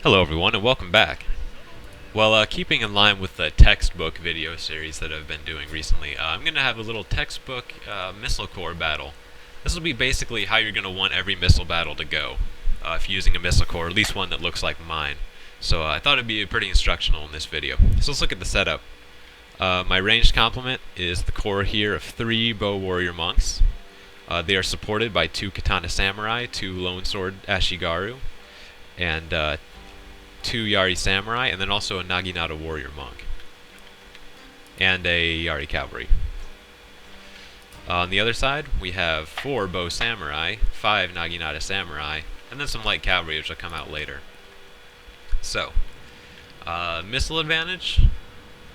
Hello everyone and welcome back. Well, keeping in line with the textbook video series that I've been doing recently, I'm going to have a little textbook missile corps battle. This will be basically how you're going to want every missile battle to go, if you're using a missile corps, at least one that looks like mine. So I thought it'd be pretty instructional in this video. So let's look at the setup. My ranged complement is the corps here of 3 bow warrior monks. They are supported by 2 katana samurai, 2 lone sword ashigaru, and 2 yari samurai, and then also a naginata warrior monk, and a yari cavalry. On the other side, we have 4 bow samurai, 5 naginata samurai, and then some light cavalry, which will come out later. So, missile advantage.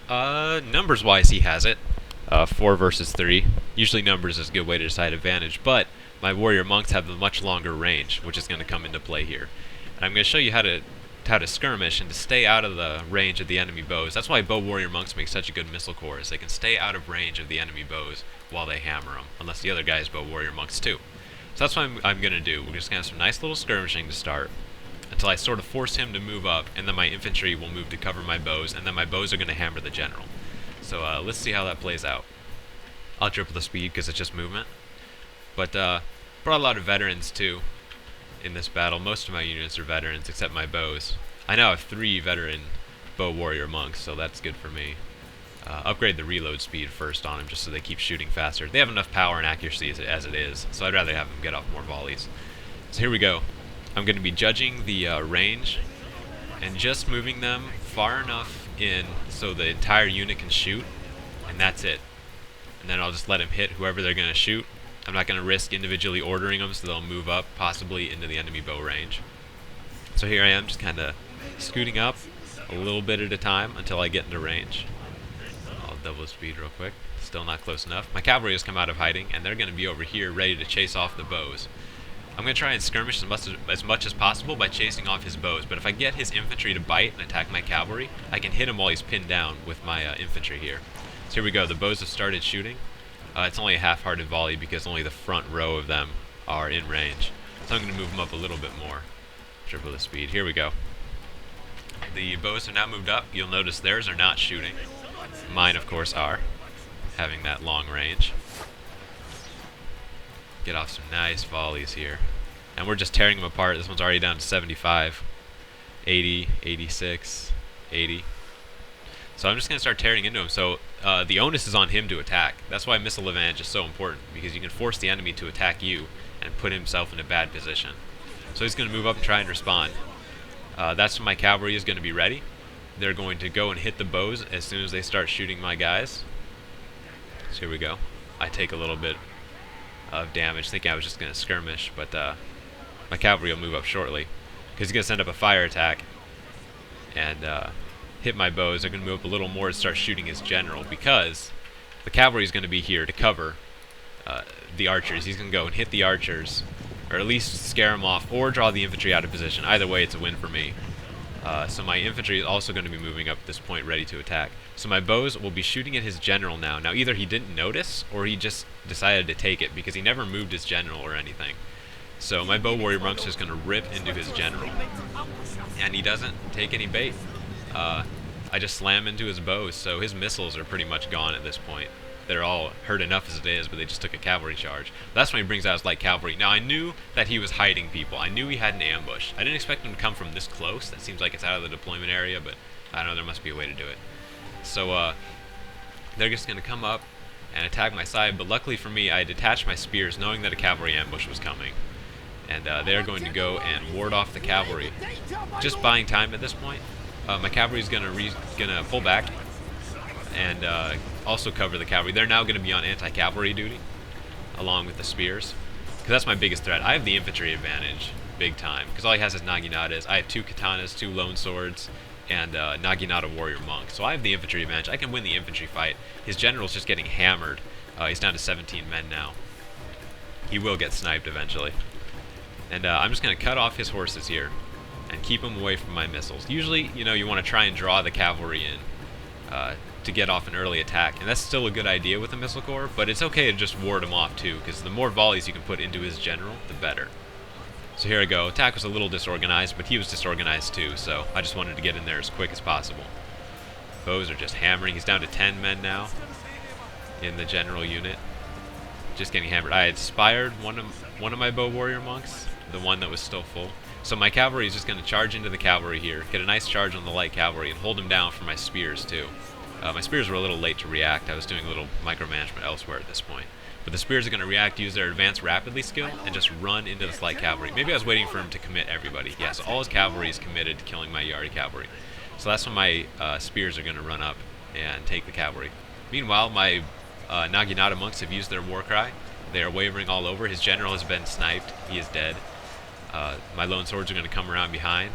Numbers-wise, he has it. 4 versus 3. Usually numbers is a good way to decide advantage, but my warrior monks have a much longer range, which is going to come into play here. And I'm going to show you how to skirmish and to stay out of the range of the enemy bows. That's why bow warrior monks make such a good missile corps, is they can stay out of range of the enemy bows while they hammer them, unless the other guy is bow warrior monks too. So that's what I'm going to do. We're just going to have some nice little skirmishing to start, until I sort of force him to move up, and then my infantry will move to cover my bows, and then my bows are going to hammer the general. So let's see how that plays out. I'll triple the speed because it's just movement. But brought a lot of veterans too in this battle. Most of my units are veterans, except my bows. I now have 3 veteran bow warrior monks, so that's good for me. Upgrade the reload speed first on them, just so they keep shooting faster. They have enough power and accuracy as it is, so I'd rather have them get off more volleys. So here we go. I'm going to be judging the range, and just moving them far enough in so the entire unit can shoot, and that's it. And then I'll just let them hit whoever they're going to shoot. I'm not going to risk individually ordering them, so they'll move up, possibly into the enemy bow range. So here I am, just kind of scooting up a little bit at a time until I get into range. I'll double the speed real quick. Still not close enough. My cavalry has come out of hiding, and they're going to be over here ready to chase off the bows. I'm going to try and skirmish as much as possible by chasing off his bows, but if I get his infantry to bite and attack my cavalry, I can hit him while he's pinned down with my infantry here. So here we go. The bows have started shooting. It's only a half-hearted volley because only the front row of them are in range. So I'm going to move them up a little bit more. Triple the speed. Here we go. The bows are now moved up. You'll notice theirs are not shooting. Mine, of course, are, having that long range. Get off some nice volleys here. And we're just tearing them apart. This one's already down to 75, 80, 86, 80. So I'm just going to start tearing into him. So the onus is on him to attack. That's why missile advantage is so important, because you can force the enemy to attack you and put himself in a bad position. So he's going to move up and try and respond. That's when my cavalry is going to be ready. They're going to go and hit the bows as soon as they start shooting my guys. So here we go. I take a little bit of damage, thinking I was just going to skirmish, but my cavalry will move up shortly, because he's going to send up a fire attack and hit my bows. They're going to move up a little more to start shooting his general, because the cavalry is going to be here to cover the archers. He's going to go and hit the archers, or at least scare them off, or draw the infantry out of position. Either way, it's a win for me. So my infantry is also going to be moving up at this point, ready to attack. So my bows will be shooting at his general now. Now, either he didn't notice, or he just decided to take it, because he never moved his general or anything. So my bow warrior monk's just going to rip into his general. And he doesn't take any bait. I just slam into his bows, so his missiles are pretty much gone at this point. They're all hurt enough as it is, but they just took a cavalry charge. That's when he brings out his light cavalry. Now, I knew that he was hiding people. I knew he had an ambush. I didn't expect him to come from this close. That seems like it's out of the deployment area, but I don't know, there must be a way to do it. So, they're just going to come up and attack my side, but luckily for me, I detached my spears knowing that a cavalry ambush was coming. And they're going to go and ward off the cavalry. Just buying time at this point. My cavalry is going to pull back and also cover the cavalry. They're now going to be on anti-cavalry duty, along with the spears, because that's my biggest threat. I have the infantry advantage, big time, because all he has is naginatas. I have 2 katanas, 2 lone swords, and naginata warrior monk. So I have the infantry advantage. I can win the infantry fight. His general's just getting hammered. He's down to 17 men now. He will get sniped eventually. And I'm just going to cut off his horses here and keep him away from my missiles. Usually, you know, you want to try and draw the cavalry in to get off an early attack, and that's still a good idea with a missile corps, but it's okay to just ward him off too, because the more volleys you can put into his general, the better. So here I go. Attack was a little disorganized, but he was disorganized too, so I just wanted to get in there as quick as possible. Bows are just hammering. He's down to 10 men now in the general unit. Just getting hammered. I had inspired one of my bow warrior monks, the one that was still full. So my cavalry is just going to charge into the cavalry here, get a nice charge on the light cavalry, and hold him down for my spears too. My spears were a little late to react. I was doing a little micromanagement elsewhere at this point. But the spears are going to react, use their advanced rapidly skill, and just run into this light cavalry. Maybe I was waiting for him to commit everybody. Yeah, so all his cavalry is committed to killing my Yari cavalry. So that's when my spears are going to run up and take the cavalry. Meanwhile, my Naginata monks have used their war cry. They are wavering all over. His general has been sniped. He is dead. My lone swords are going to come around behind.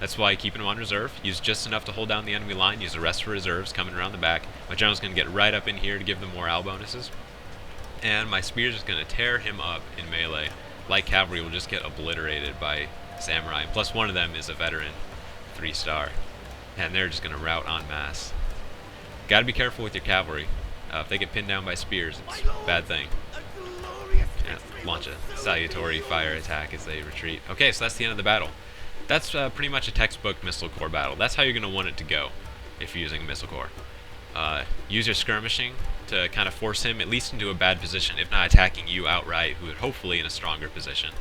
That's why I keep him on reserve. Use just enough to hold down the enemy line. Use the rest for reserves coming around the back. My general's going to get right up in here to give them morale bonuses. And my spears is going to tear him up in melee. Light cavalry will just get obliterated by samurai. And plus one of them is a veteran, 3-star. And they're just going to rout en masse. Gotta be careful with your cavalry. If they get pinned down by spears, it's a bad thing. And launch a salutary fire attack as they retreat. Okay, so that's the end of the battle. That's pretty much a textbook missile corps battle. That's how you're going to want it to go if you're using a missile corps. Use your skirmishing to kind of force him at least into a bad position, if not attacking you outright, who would hopefully in a stronger position.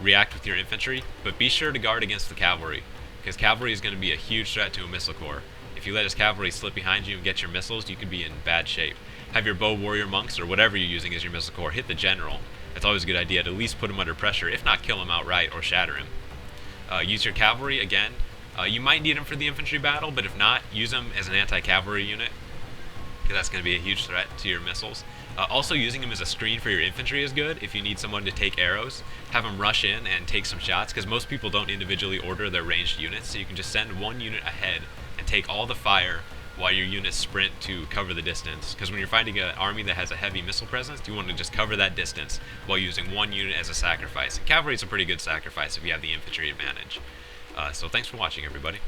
React with your infantry, but be sure to guard against the cavalry, because cavalry is going to be a huge threat to a missile corps. If you let his cavalry slip behind you and get your missiles, you could be in bad shape. Have your bow warrior monks, or whatever you're using as your missile corps, hit the general. That's always a good idea to at least put him under pressure, if not kill him outright or shatter him. Use your cavalry again. You might need him for the infantry battle, but if not, use him as an anti-cavalry unit, because that's going to be a huge threat to your missiles. Also, using him as a screen for your infantry is good. If you need someone to take arrows, have him rush in and take some shots, because most people don't individually order their ranged units, so you can just send one unit ahead and take all the fire while your units sprint to cover the distance. Because when you're fighting an army that has a heavy missile presence, you want to just cover that distance while using one unit as a sacrifice. And cavalry is a pretty good sacrifice if you have the infantry advantage. So thanks for watching, everybody.